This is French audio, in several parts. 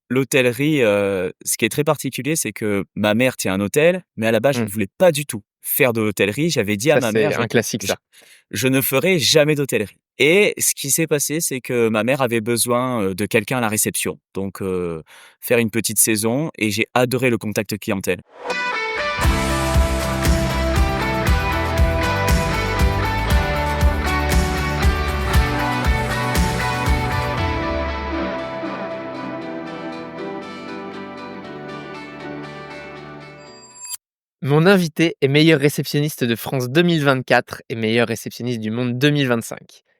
l'hôtellerie, ce qui est très particulier, c'est que ma mère tient un hôtel, mais à la base, je Mmh. ne voulais pas du tout faire de l'hôtellerie. J'avais dit à Ça, ma mère, c'est un classique je ça. je ne ferai jamais d'hôtellerie et ce qui s'est passé, c'est que ma mère avait besoin, de quelqu'un à la réception, donc faire une petite saison et j'ai adoré le contact clientèle. Mon invité est meilleur réceptionniste de France 2024 et meilleur réceptionniste du monde 2025.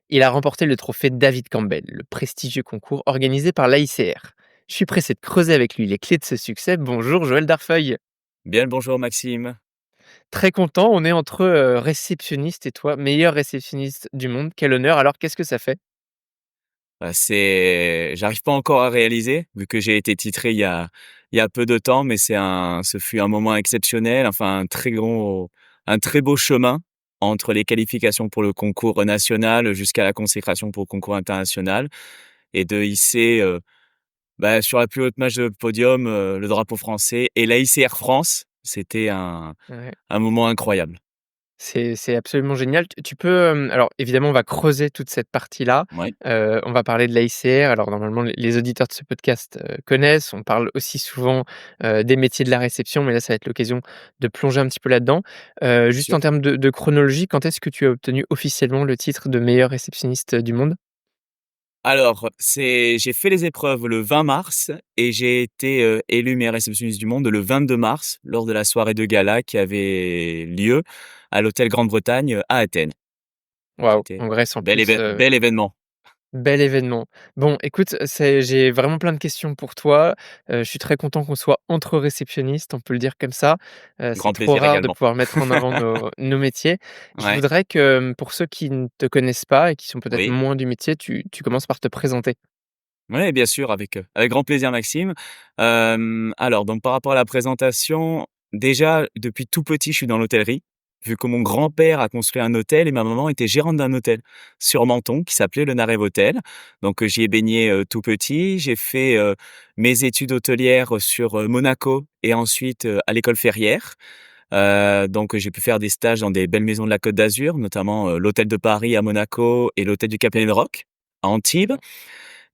Il a remporté le trophée David Campbell, le prestigieux concours organisé par l'AICR. Je suis pressé de creuser avec lui les clés de ce succès. Bonjour Joël Darfeuille. Bien le bonjour Maxime. Très content, on est entre réceptionniste et toi, meilleur réceptionniste du monde. Quel honneur. Alors qu'est-ce que ça fait? Bah, j'arrive pas encore à réaliser, vu que j'ai été titré il y a peu de temps, mais ce fut un moment exceptionnel, enfin un très beau chemin entre les qualifications pour le concours national jusqu'à la consécration pour le concours international et de hisser, sur la plus haute marche de podium, le drapeau français et l'AICR France. C'était Ouais. un moment incroyable. C'est absolument génial. Tu peux, alors évidemment, on va creuser toute cette partie-là. Ouais, On va parler de l'AICR. Alors normalement, les auditeurs de ce podcast, connaissent. On parle aussi souvent, des métiers de la réception, mais là, ça va être l'occasion de plonger un petit peu là-dedans. bien Juste sûr. en termes de chronologie, quand est-ce que tu as obtenu officiellement le titre de meilleur réceptionniste du monde? Alors, j'ai fait les épreuves le 20 mars et j'ai été, élu meilleur réceptionniste du monde le 22 mars lors de la soirée de gala qui avait lieu à l'hôtel Grande-Bretagne, à Athènes. Donc Waouh, c'était en Grèce en plus, bel événement. bel événement. Bon, écoute, j'ai vraiment plein de questions pour toi. Je suis très content qu'on soit entre réceptionnistes, on peut le dire comme ça. C'est Grand trop plaisir rare de également. pouvoir mettre en avant nos métiers. Je Ouais, voudrais que, pour ceux qui ne te connaissent pas et qui sont peut-être oui. moins du métier, tu commences par te présenter. Ouais, bien sûr, avec grand plaisir Maxime. Alors donc par rapport à la présentation, déjà depuis tout petit, je suis dans l'hôtellerie, vu que mon grand-père a construit un hôtel et ma maman était gérante d'un hôtel sur Menton qui s'appelait le Narev Hotel. Donc j'y ai baigné, tout petit. J'ai fait, mes études hôtelières sur, Monaco et ensuite, à l'école Ferrières. Donc j'ai pu faire des stages dans des belles maisons de la Côte d'Azur, notamment, l'hôtel de Paris à Monaco et l'hôtel du Capitaine Rock à Antibes.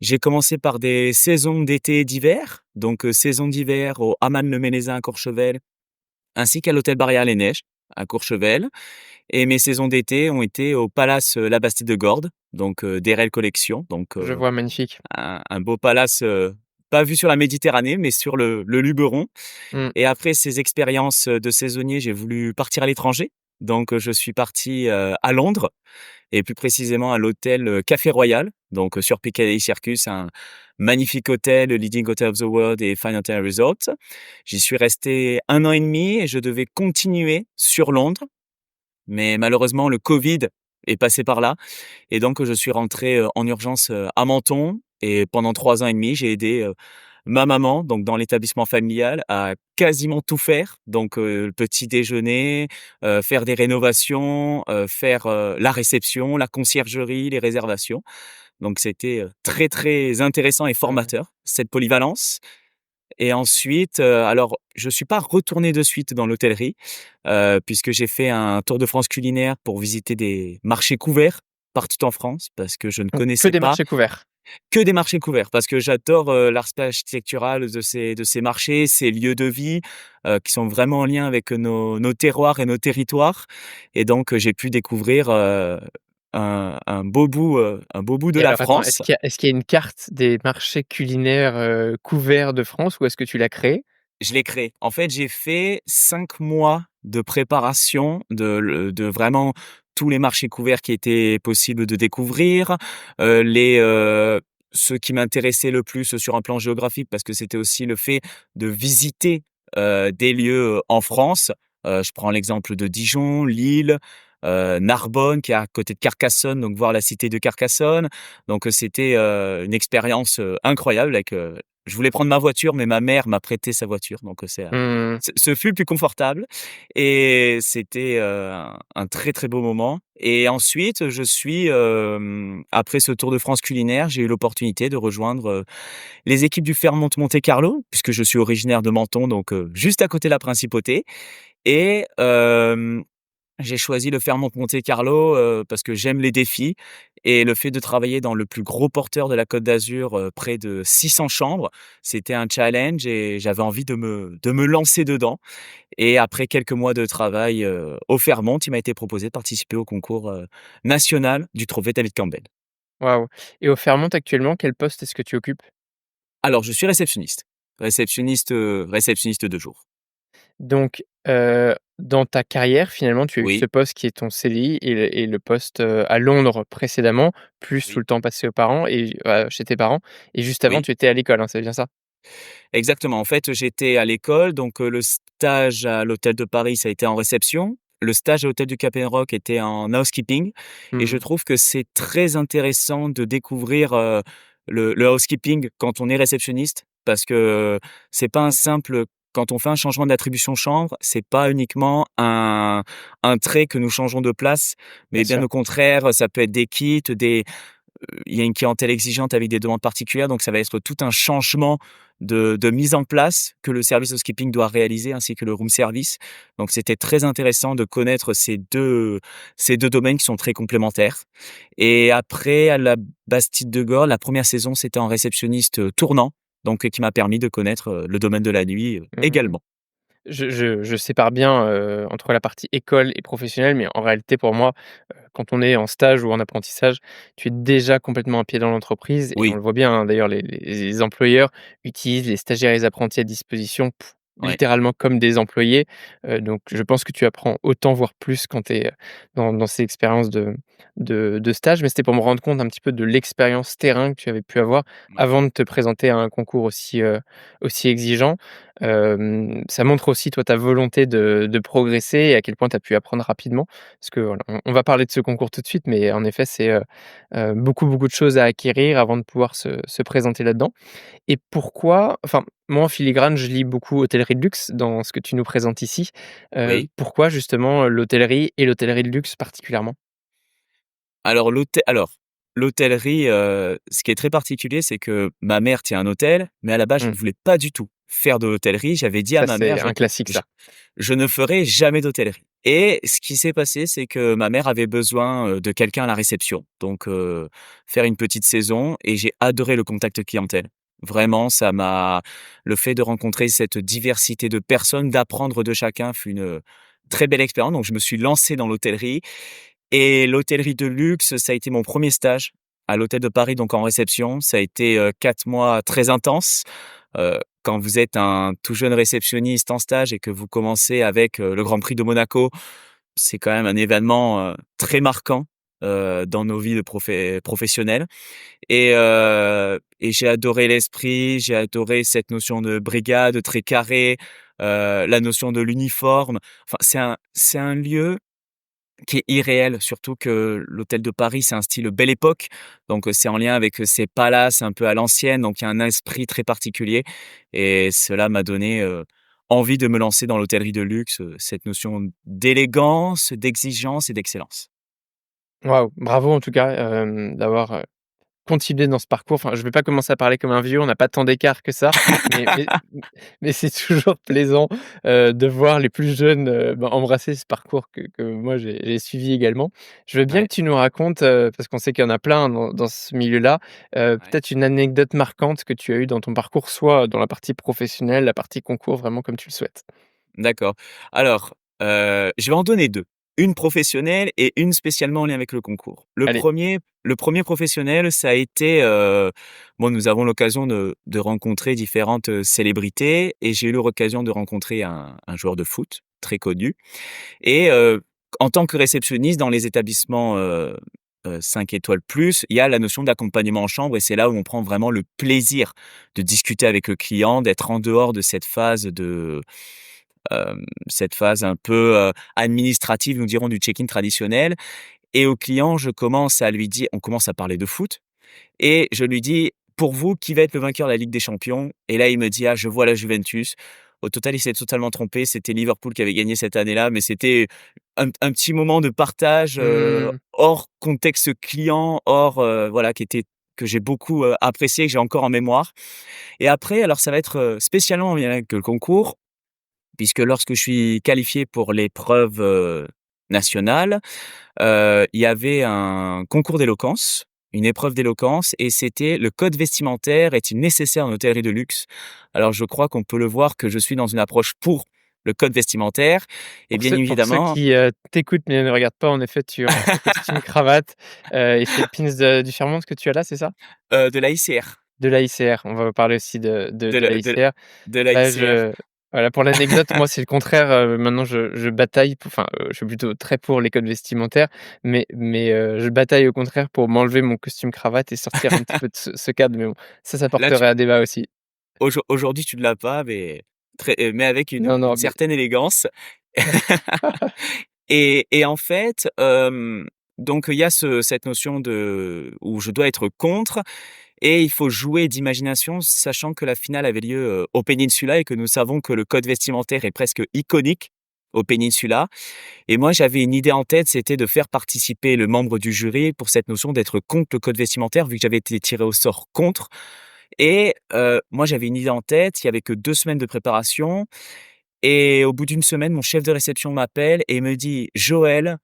J'ai commencé par des saisons d'été et d'hiver, donc saison d'hiver au Hammam Le Ménézin à Courchevel, ainsi qu'à l'hôtel Barrière les Neiges à Courchevel et mes saisons d'été ont été au palace, La Bastide de Gordes, donc DRL Collection, donc Je vois, magnifique. un beau palace, pas vu sur la Méditerranée, mais sur le Luberon Mmh. et après ces expériences, de saisonnier, j'ai voulu partir à l'étranger, donc je suis parti, à Londres et plus précisément à l'hôtel, Café Royal, donc sur Piccadilly Circus, un magnifique hôtel, le leading hotel of the world et Fine Hotel Resort. J'y suis resté 1 an et demi et je devais continuer sur Londres, mais malheureusement le covid est passé par là et donc je suis rentré, en urgence, à Menton et pendant 3 ans et demi, j'ai aidé, ma maman, donc dans l'établissement familial, à quasiment tout faire. Donc, le petit déjeuner, faire des rénovations, faire, la réception, la conciergerie, les réservations. Donc c'était, très, très intéressant et Ouais. formateur, cette polyvalence et ensuite, alors je suis pas retourné de suite dans l'hôtellerie, puisque j'ai fait un tour de France culinaire pour visiter des marchés couverts partout en France parce que je ne Donc que connaissais des pas marchés couverts? que des marchés couverts parce que j'adore, l'aspect architectural de ces marchés, ces lieux de vie, qui sont vraiment en lien avec nos terroirs et nos territoires et donc j'ai pu découvrir, un beau bout de Et la alors attends, France. est-ce qu'il y a une carte des marchés culinaires, couverts de France ou est-ce que tu l'as créée? Je l'ai créé. En fait, j'ai fait 5 mois de préparation de vraiment tous les marchés couverts qui étaient possibles de découvrir, ceux qui m'intéressaient le plus sur un plan géographique parce que c'était aussi le fait de visiter, des lieux, en France. Je prends l'exemple de Dijon, Lille, Narbonne qui est à côté de Carcassonne, donc voir la cité de Carcassonne. Donc, c'était, une expérience, incroyable avec, je voulais prendre ma voiture, mais ma mère m'a prêté sa voiture, donc Mmh. ce fut plus confortable et c'était, un très, très beau moment et ensuite je suis, après ce tour de France culinaire, j'ai eu l'opportunité de rejoindre, les équipes du Fairmont Monte-Carlo, puisque je suis originaire de Menton, donc juste à côté de la principauté et j'ai choisi le Fairmont Monte-Carlo, parce que j'aime les défis et le fait de travailler dans le plus gros porteur de la Côte d'Azur, près de 600 chambres, c'était un challenge et j'avais envie de me lancer dedans et après quelques mois de travail, au Fairmont, il m'a été proposé de participer au concours, national du trophée David Campbell. Waouh, et au Fairmont actuellement, quel poste est-ce que tu occupes? Alors je suis réceptionniste, réceptionniste de jour. Donc, dans ta carrière, finalement, tu as eu ce Oui, poste qui est ton CDI et le poste, à Londres précédemment, plus tout oui, le temps passé aux parents et chez tes parents, et juste avant, oui. tu étais à l'école, hein, c'est bien ça? Exactement. En fait, j'étais à l'école, donc le stage à l'hôtel de Paris, ça a été en réception. Le stage à l'hôtel du Cap and Rock était en housekeeping et je Mmh. trouve que c'est très intéressant de découvrir, le housekeeping quand on est réceptionniste parce que c'est pas un simple quand on fait un changement d'attribution chambre, c'est pas uniquement un trait que nous changeons de place, Bien mais bien sûr. au contraire, ça peut être des kits, il y a une clientèle exigeante avec des demandes particulières, donc ça va être tout un changement de mise en place que le service housekeeping doit réaliser, ainsi que le room service. Donc c'était très intéressant de connaître ces deux domaines qui sont très complémentaires et après à la Bastide-de-Gorre, la première saison, c'était en réceptionniste, tournant, donc qui m'a permis de connaître, le domaine de la nuit, Mmh. également. Je sépare bien, entre la partie école et professionnelle, mais en réalité pour moi, quand on est en stage ou en apprentissage, tu es déjà complètement un pied dans l'entreprise et on Oui, le voit bien, hein, d'ailleurs les employeurs utilisent les stagiaires et les apprentis à disposition ouais, littéralement comme des employés, donc je pense que tu apprends autant, voire plus quand tu es, dans ces expériences de stage. Mais c'était pour me rendre compte un petit peu de l'expérience terrain que tu avais pu avoir ouais, avant de te présenter à un concours aussi, aussi exigeant. Ça montre aussi toi ta volonté de progresser et à quel point tu as pu apprendre rapidement. Parce que voilà, on va parler de ce concours tout de suite, mais en effet, c'est, beaucoup, beaucoup de choses à acquérir avant de pouvoir se présenter là-dedans. Et pourquoi enfin, moi en filigrane, je lis beaucoup hôtellerie de luxe dans ce que tu nous présentes ici. oui. Pourquoi justement, l'hôtellerie et l'hôtellerie de luxe particulièrement? Alors l'hôtellerie, ce qui est très particulier, c'est que ma mère tient un hôtel, mais à la base, je Mmh, ne voulais pas du tout faire de l'hôtellerie. J'avais dit à ça ma mère: c'est un classique «Je ça. je ne ferai jamais d'hôtellerie» et ce qui s'est passé, c'est que ma mère avait besoin, de quelqu'un à la réception, donc faire une petite saison et j'ai adoré le contact clientèle. Vraiment, ça m'a le fait de rencontrer cette diversité de personnes, d'apprendre de chacun fut une, très belle expérience, donc je me suis lancé dans l'hôtellerie et l'hôtellerie de luxe, ça a été mon premier stage à l'hôtel de Paris, donc en réception. Ça a été, 4 mois très intenses. Quand vous êtes un tout jeune réceptionniste en stage et que vous commencez avec, le Grand Prix de Monaco, c'est quand même un événement, très marquant, dans nos vies de professionnelles et j'ai adoré l'esprit, j'ai adoré cette notion de brigade très carré, la notion de l'uniforme. Enfin, c'est un lieu qui est irréel, surtout que l'hôtel de Paris, c'est un style Belle Époque, donc c'est en lien avec, ces palaces un peu à l'ancienne, donc il y a un esprit très particulier et cela m'a donné, envie de me lancer dans l'hôtellerie de luxe, cette notion d'élégance, d'exigence et d'excellence. Waouh, bravo en tout cas, d'avoir, continuer dans ce parcours, enfin, je vais pas commencer à parler comme un vieux, on n'a pas tant d'écart que ça, mais c'est toujours plaisant, de voir les plus jeunes, embrasser ce parcours que moi j'ai suivi également. Je veux bien Ouais, que tu nous racontes, parce qu'on sait qu'il y en a plein dans ce milieu-là, ouais, peut-être une anecdote marquante que tu as eue dans ton parcours, soit dans la partie professionnelle, la partie concours, vraiment comme tu le souhaites. d'accord. Alors, je vais en donner 2. Une professionnelle et une spécialement en lien avec le concours. Le Allez, premier, le premier professionnel, ça a été, bon, nous avons l'occasion de rencontrer différentes, célébrités et j'ai eu l'occasion de rencontrer un joueur de foot très connu et en tant que réceptionniste dans les établissements, 5 étoiles plus, il y a la notion d'accompagnement en chambre et c'est là où on prend vraiment le plaisir de discuter avec le client, d'être en dehors de cette phase un peu, administrative, nous dirons, du check-in traditionnel et au client, je commence à lui dire on commence à parler de foot et je lui dis: pour vous, qui va être le vainqueur de la Ligue des champions? Et là, il me dit: «Ah, je vois la Juventus». Au total, il s'est totalement trompé. C'était Liverpool qui avait gagné cette année-là, mais c'était un petit moment de partage, Mmh. hors contexte client, hors, voilà, que j'ai beaucoup, apprécié, que j'ai encore en mémoire. Et après, alors ça va être, spécialement en lien avec le concours, puisque lorsque je suis qualifié pour l'épreuve, nationale, il y avait un concours d'éloquence, une épreuve d'éloquence et c'était: «Le code vestimentaire est-il nécessaire en hôtellerie de luxe?» Alors je crois qu'on peut le voir que je suis dans une approche pour le code vestimentaire et bien Pour ceux évidemment, qui, t'écoutent mais ne regardent pas, en effet, tu es en costume cravate, et c'est le pins du Fairmont que tu as là, c'est ça? de l'AICR, De l'AICR, on va parler aussi de de de la de l'AICR. de Bah, l'AICR. je voilà, pour l'anecdote, moi, c'est le contraire, maintenant je bataille pour enfin, je suis plutôt très pour les codes vestimentaires, mais je bataille au contraire pour m'enlever mon costume cravate et sortir un petit peu de ce cadre, mais bon, ça Là tu porterait à débat aussi. Aujourd'hui tu ne l'as pas, mais avec Non, une non, mais certaine élégance. Et en fait, donc il y a cette notion de où je dois être contre et il faut jouer d'imagination, sachant que la finale avait lieu, au Peninsula et que nous savons que le code vestimentaire est presque iconique au Peninsula. Et moi, j'avais une idée en tête, c'était de faire participer le membre du jury pour cette notion d'être contre le code vestimentaire, vu que j'avais été tiré au sort contre. Et moi, j'avais une idée en tête, il y avait que 2 semaines de préparation et au bout d'une semaine, mon chef de réception m'appelle et me dit: «Joël,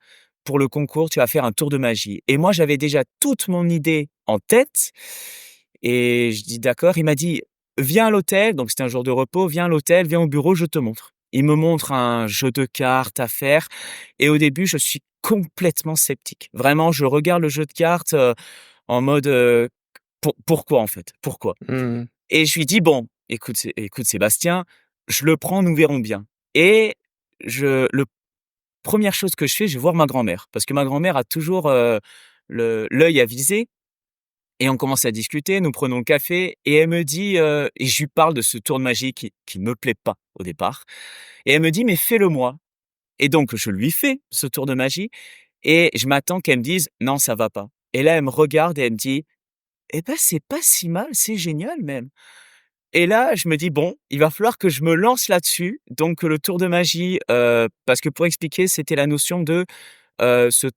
pour le concours, tu vas faire un tour de magie». Et moi, j'avais déjà toute mon idée en tête et je dis: «D'accord». Il m'a dit: «Viens à l'hôtel», donc c'était un jour de repos: «Viens à l'hôtel, viens au bureau, je te montre». Il me montre un jeu de cartes à faire et au début, je suis complètement sceptique. Vraiment, je regarde le jeu de cartes, en mode, pourquoi en fait? Pourquoi? mmh. Et je lui dis: «Bon, écoute Sébastien, je le prends, nous verrons bien». Et le première chose que je fais, je vais voir ma grand-mère parce que ma grand-mère a toujours, l'œil avisé et on commence à discuter, nous prenons le café et elle me dit, et je lui parle de ce tour de magie qui me plaît pas au départ et elle me dit: «Mais fais-le moi». Et donc je lui fais ce tour de magie et je m'attends qu'elle me dise: «Non, ça va pas». Et là, elle me regarde et elle me dit: «Eh ben, c'est pas si mal, c'est génial même». Et là, je me dis: «Bon, il va falloir que je me lance là-dessus». Donc le tour de magie, parce que pour expliquer, c'était la notion de, ce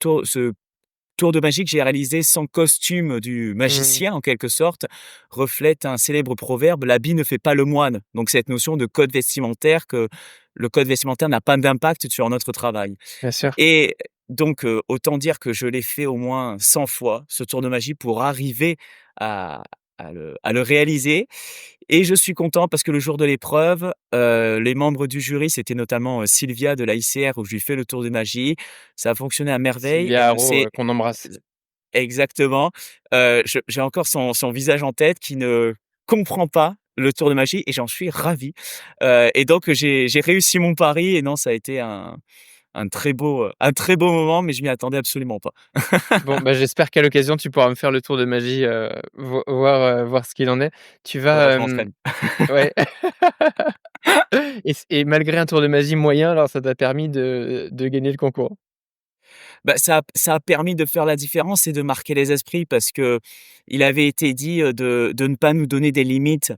tour de magie que j'ai réalisé sans costume du Mmh. magicien en quelque sorte, reflète un célèbre proverbe: «L'habit ne fait pas le moine». Donc cette notion de code vestimentaire, que le code vestimentaire n'a pas d'impact sur notre travail. Bien sûr. Et donc, autant dire que je l'ai fait au moins 100 fois, ce tour de magie, pour arriver à à le réaliser. Et je suis content parce que le jour de l'épreuve, les membres du jury, c'était notamment, Sylvia de l'AICR où je lui fais le tour de magie. Ça a fonctionné à merveille. Sylvia Elle ne Haro, sait qu'on embrasse. exactement. J'ai encore son visage en tête qui ne comprend pas le tour de magie et j'en suis ravi. Et donc j'ai réussi mon pari et non, ça a été un très beau moment, mais je m'y attendais absolument pas. Bon, bah, j'espère qu'à l'occasion, tu pourras me faire le tour de magie, voir ce qu'il en est. Tu Faudra vas, que je m'entraîne. ouais. Et malgré un tour de magie moyen, alors ça t'a permis de gagner le concours? Bah, ça a permis de faire la différence et de marquer les esprits parce que il avait été dit, de ne pas nous donner des limites,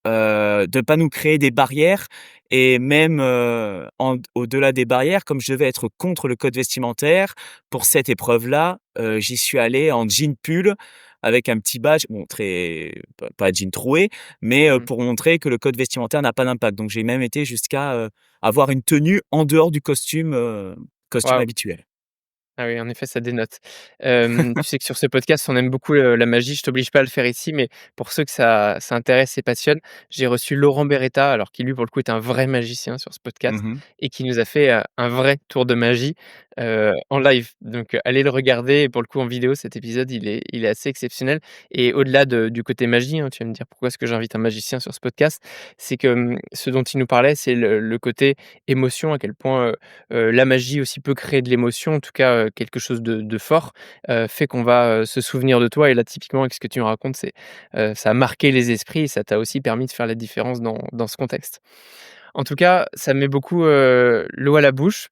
de pas nous créer des barrières et même, au-delà des barrières, comme je devais être contre le code vestimentaire, pour cette épreuve-là, j'y suis allé en jean pull avec un petit badge, bon très pas jean troué, mais, Mmh. pour montrer que le code vestimentaire n'a pas d'impact. Donc j'ai même été jusqu'à, avoir une tenue en dehors du costume Waouh! habituel. Ah oui, en effet, ça dénote. Tu sais que sur ce podcast, on aime beaucoup, la magie. Je t'oblige pas à le faire ici, mais pour ceux que ça intéresse et passionne, j'ai reçu Laurent Beretta, alors qui lui, pour le coup, est un vrai magicien sur ce podcast Mmh. et qui nous a fait, un vrai tour de magie, en live. Donc, allez le regarder et pour le coup en vidéo, cet épisode, il est assez exceptionnel et au-delà du côté magie, hein, tu vas me dire: «Pourquoi est-ce que j'invite un magicien sur ce podcast?» C'est que, ce dont il nous parlait, c'est le côté émotion, à quel point, la magie aussi peut créer de l'émotion, en tout cas, quelque chose de fort, fait qu'on va, se souvenir de toi et là, typiquement, avec ce que tu me racontes, ça a marqué les esprits et ça t'a aussi permis de faire la différence dans ce contexte. En tout cas, ça me met beaucoup, l'eau à la bouche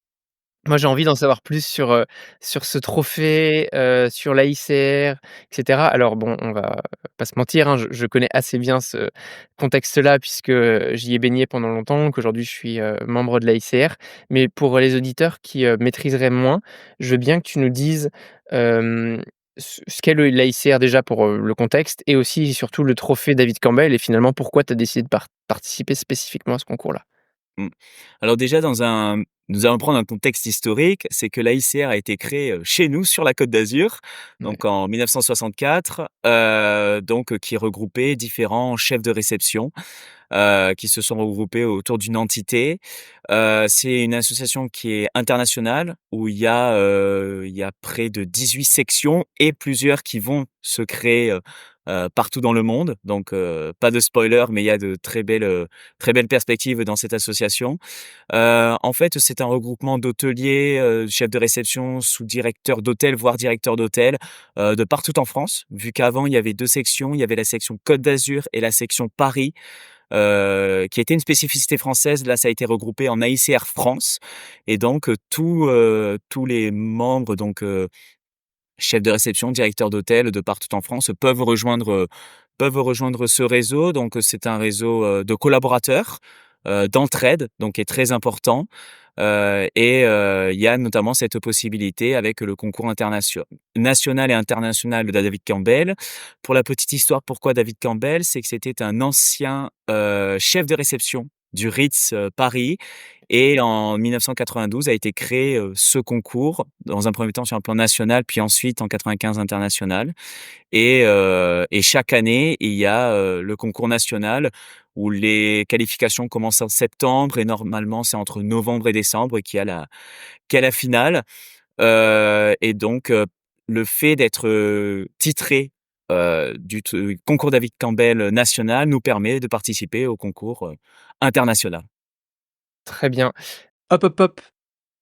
Moi, j'ai envie d'en savoir plus sur ce trophée, sur l'AICR et cetera. Alors bon, on va pas se mentir, hein, je connais assez bien ce contexte-là puisque, j'y ai baigné pendant longtemps, qu'aujourd'hui je suis, membre de l'AICR. Mais pour les auditeurs qui, maîtriseraient moins, je veux bien que tu nous dises, ce qu'est le l'AICR déjà pour, le contexte et aussi surtout le trophée David Campbell et finalement pourquoi tu as décidé de participer spécifiquement à ce concours-là? Mmh. Alors déjà nous allons prendre un contexte historique, c'est que l'AICR a été créée, chez nous sur la Côte d'Azur, Ouais. donc en 1964, qui regroupait différents chefs de réception, qui se sont regroupés autour d'une entité. C'est une association qui est internationale où il y a près de 18 sections et plusieurs qui vont se créer, partout dans le monde. Donc, pas de spoiler, mais il y a de très belles perspectives dans cette association. En fait, c'est un regroupement d'hôteliers, chefs de réception, sous-directeurs d'hôtel, voire directeurs d'hôtel, de partout en France. Vu qu'avant il y avait 2 sections, il y avait la section Côte d'Azur et la section Paris, qui était une spécificité française. Là, ça a été regroupé en AICR France et donc tous les membres chefs de réception, directeurs d'hôtel de partout en France peuvent rejoindre ce réseau. Donc, c'est un réseau, de collaborateurs, d'entraide, donc qui est très important. Il y a notamment cette possibilité avec le concours national et international de David Campbell. Pour la petite histoire, pourquoi David Campbell? C'est que c'était un ancien, chef de réception du Ritz, Paris et en 1992 a été créé, ce concours, dans un premier temps sur un plan national, puis ensuite en 95 international et chaque année, il y a, le concours national où les qualifications commencent en septembre et normalement c'est entre novembre et décembre qu'il y a la finale. Le fait d'être, titré, du concours David Campbell national nous permet de participer au concours, international. Très bien. Hop, hop, hop,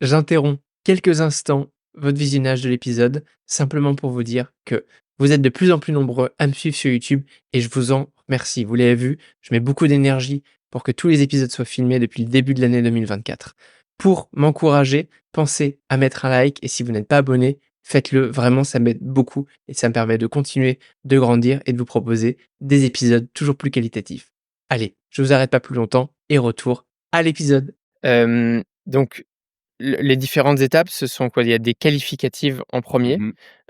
j'interromps quelques instants votre visionnage de l'épisode, simplement pour vous dire que vous êtes de plus en plus nombreux à me suivre sur YouTube et je vous en remercie. Vous l'avez vu, je mets beaucoup d'énergie pour que tous les épisodes soient filmés depuis le début de l'année 2024. Pour m'encourager, pensez à mettre un like et si vous n'êtes pas abonné, faites-le. Vraiment, ça m'aide beaucoup et ça me permet de continuer de grandir et de vous proposer des épisodes toujours plus qualitatifs. Allez, je vous arrête pas plus longtemps et retour à l'épisode. Donc les différentes étapes, ce sont quoi? Il y a des qualificatives en premier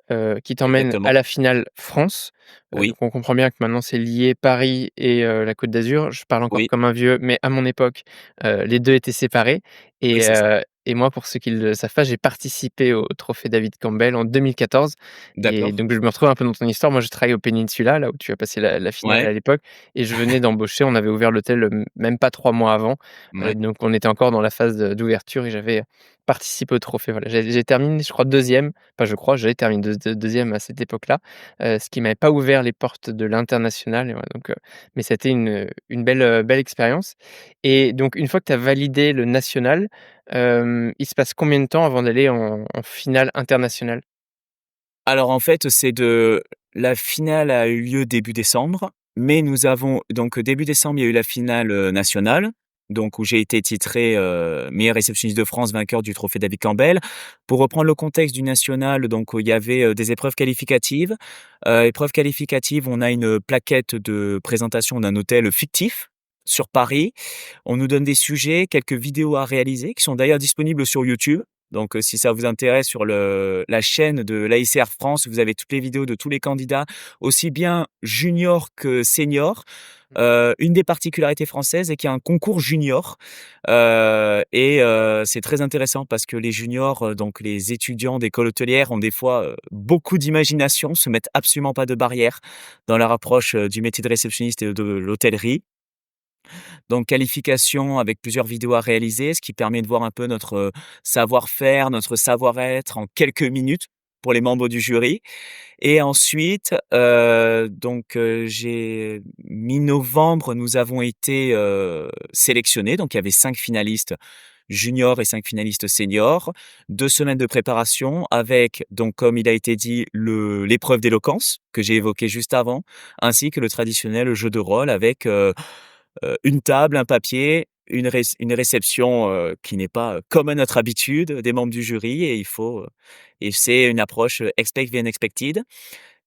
Mmh. qui t'emmènent à Exactement. la finale France. Donc Oui, on comprend bien que maintenant c'est lié Paris et la Côte d'Azur. Je parle encore oui, comme un vieux, mais à mon époque, les 2 étaient séparés oui, c'est ça. et moi, pour ceux qui ne le savent pas, j'ai participé au trophée David Campbell en 2014 et D'accord. donc je me retrouve un peu dans ton histoire. Moi, je travaille au Peninsula, là où tu as passé la finale Ouais, à l'époque et je venais d'embaucher. On avait ouvert l'hôtel, même pas 3 mois avant, ouais. donc on était encore dans la phase d'ouverture et j'avais participé au trophée. Voilà, j'ai terminé, je crois, deuxième. Enfin, je crois, j'avais terminé 2e à cette époque-là, ce qui m'avait pas ouvert les portes de l'international et voilà donc mais c'était une belle, belle expérience et donc une fois que tu as validé le national, il se passe combien de temps avant d'aller en finale internationale? Alors en fait, la finale a eu lieu début décembre, mais nous avons donc début décembre, il y a eu la finale, nationale, donc où j'ai été titré, meilleur réceptionniste de France, vainqueur du trophée David Campbell. Pour reprendre le contexte du national, donc il y avait, des épreuves qualificatives. Épreuves qualificatives, on a une plaquette de présentation d'un hôtel fictif sur Paris. On nous donne des sujets, quelques vidéos à réaliser qui sont d'ailleurs disponibles sur YouTube. Donc, si ça vous intéresse sur la chaîne de l'AICR France, vous avez toutes les vidéos de tous les candidats, aussi bien juniors que seniors. Une des particularités françaises est qu'il y a un concours junior, c'est très intéressant parce que les juniors, donc les étudiants d'école hôtelière ont des fois, beaucoup d'imagination, se mettent absolument pas de barrières dans leur approche, du métier de réceptionniste et de l'hôtellerie. Donc qualification avec plusieurs vidéos à réaliser, ce qui permet de voir un peu notre, savoir-faire, notre savoir-être en quelques minutes pour les membres du jury et ensuite, j'ai mi-novembre, nous avons été, sélectionnés, donc il y avait 5 finalistes juniors et 5 finalistes seniors. 2 semaines de préparation avec donc comme il a été dit, l'épreuve d'éloquence que j'ai évoquée juste avant, ainsi que le traditionnel jeu de rôle avec, une table, un papier une réception, qui n'est pas, comme à notre habitude, des membres du jury et et c'est une approche, expect the unexpected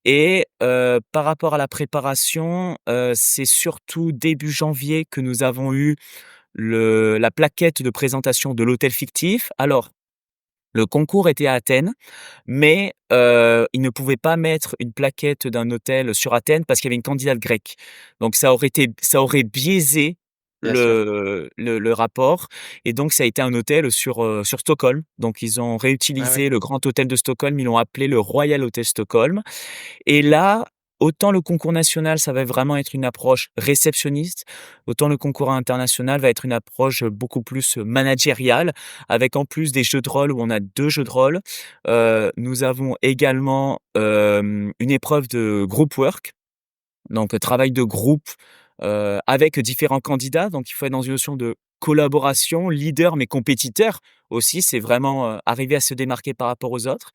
et par rapport à la préparation, c'est surtout début janvier que nous avons eu la plaquette de présentation de l'hôtel fictif. Alors, le concours était à Athènes, mais ils ne pouvaient pas mettre une plaquette d'un hôtel sur Athènes parce qu'il y avait une candidate grecque. Donc ça aurait biaisé Bien sûr. le rapport et donc ça a été un hôtel sur Stockholm. Donc ils ont Ah ouais. réutilisé le grand hôtel de Stockholm, ils l'ont appelé le Royal Hotel Stockholm et là, autant le concours national, ça va vraiment être une approche réceptionniste, autant le concours international va être une approche, beaucoup plus, managériale, avec en plus des jeux de rôle où on a 2 jeux de rôle. Nous avons également, une épreuve de group work, donc travail de groupe, avec différents candidats. Donc il faut être dans une notion de collaboration, leader mais compétiteur aussi. C'est vraiment, arriver à se démarquer par rapport aux autres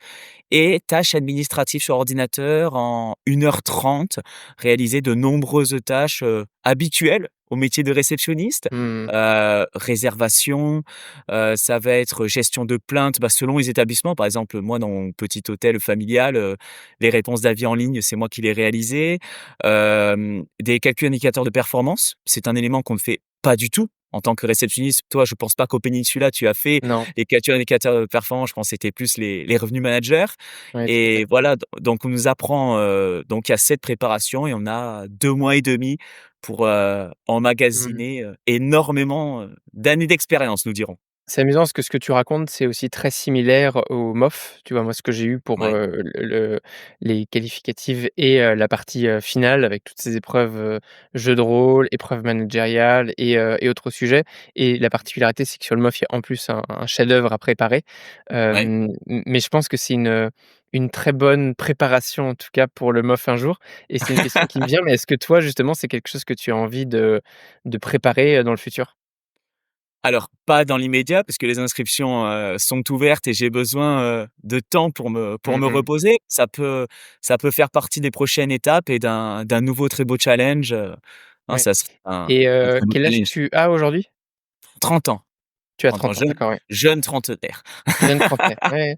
et tâches administratives sur ordinateur en 1 h 30, réaliser de nombreuses tâches, habituelles au métier de réceptionniste. Mmh. Réservation, ça va être gestion de plaintes, bah, selon les établissements. Par exemple, moi, dans mon petit hôtel familial, les réponses d'avis en ligne, c'est moi qui les réalisais. Des calculs indicateurs de performance, c'est un élément qu'on ne fait pas du tout en tant que réceptionniste. Toi, je pense pas qu'au Peninsula, tu as fait Non. les calculs indicateurs de performance. Je pense que c'était plus les revenus managers Ouais, tout à et fait. voilà, donc on nous apprend, donc il y a cette préparation et on a 2 mois et demi pour, Mmh. emmagasiner, énormément, d'années d'expérience, nous dirons. C'est amusant parce que ce que tu racontes, c'est aussi très similaire au MOF. Tu vois, moi, ce que j'ai eu pour, Ouais, les qualificatives et la partie, finale avec toutes ces épreuves, jeux de rôle, épreuves managériales et autres sujets et la particularité, c'est que sur le MOF, il y a en plus un chef-d'œuvre à préparer. ouais. Mais je pense que c'est une très bonne préparation, en tout cas, pour le MOF un jour et c'est une question qui me vient, mais est-ce que toi, justement, c'est quelque chose que tu as envie de préparer, dans le futur? Alors, pas dans l'immédiat parce que les inscriptions, sont ouvertes et j'ai besoin, de temps pour Mmh me mh. reposer. Ça peut faire partie des prochaines étapes et d'un nouveau très beau challenge, hein, Ouais ça serait et un très beau quel âge challenge. tu as aujourd'hui? 30 ans, Tu as 30 ans, 30 ans, d'accord, ouais. jeune trentenaire. Jeune trentenaire, ouais,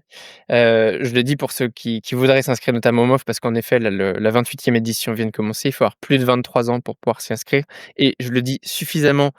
ouais. Je le dis pour ceux qui voudraient s'inscrire notamment au MOF parce qu'en effet, là, la 28e édition vient de commencer. Il faut avoir plus de 23 ans pour pouvoir s'y inscrire et je le dis suffisamment,